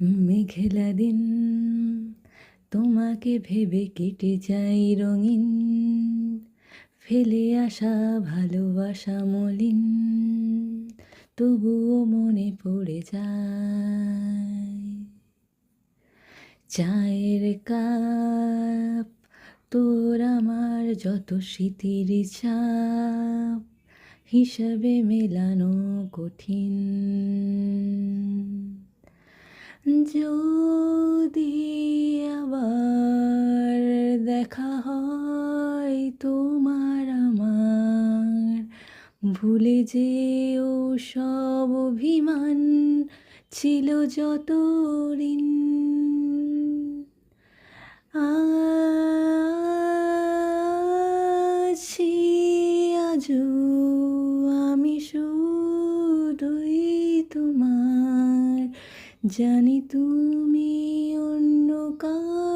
মেঘলা দিন তোমাকে ভেবে কেটে যাই রঙিন, ফেলে আসা ভালোবাসা মলিন, তবুও মনে পড়ে যায়। চায়ের কাপ তোর আমার যত স্মৃতির ছাপ, হিসাবে মেলানো কঠিন। যদি আবার দেখা হয় তোমার আমার, ভুলে যেও সব অভিমান ছিল যত ঋণ। আছি আজও আমি শুধুই তোমার, জানি তুমি অন্য কার।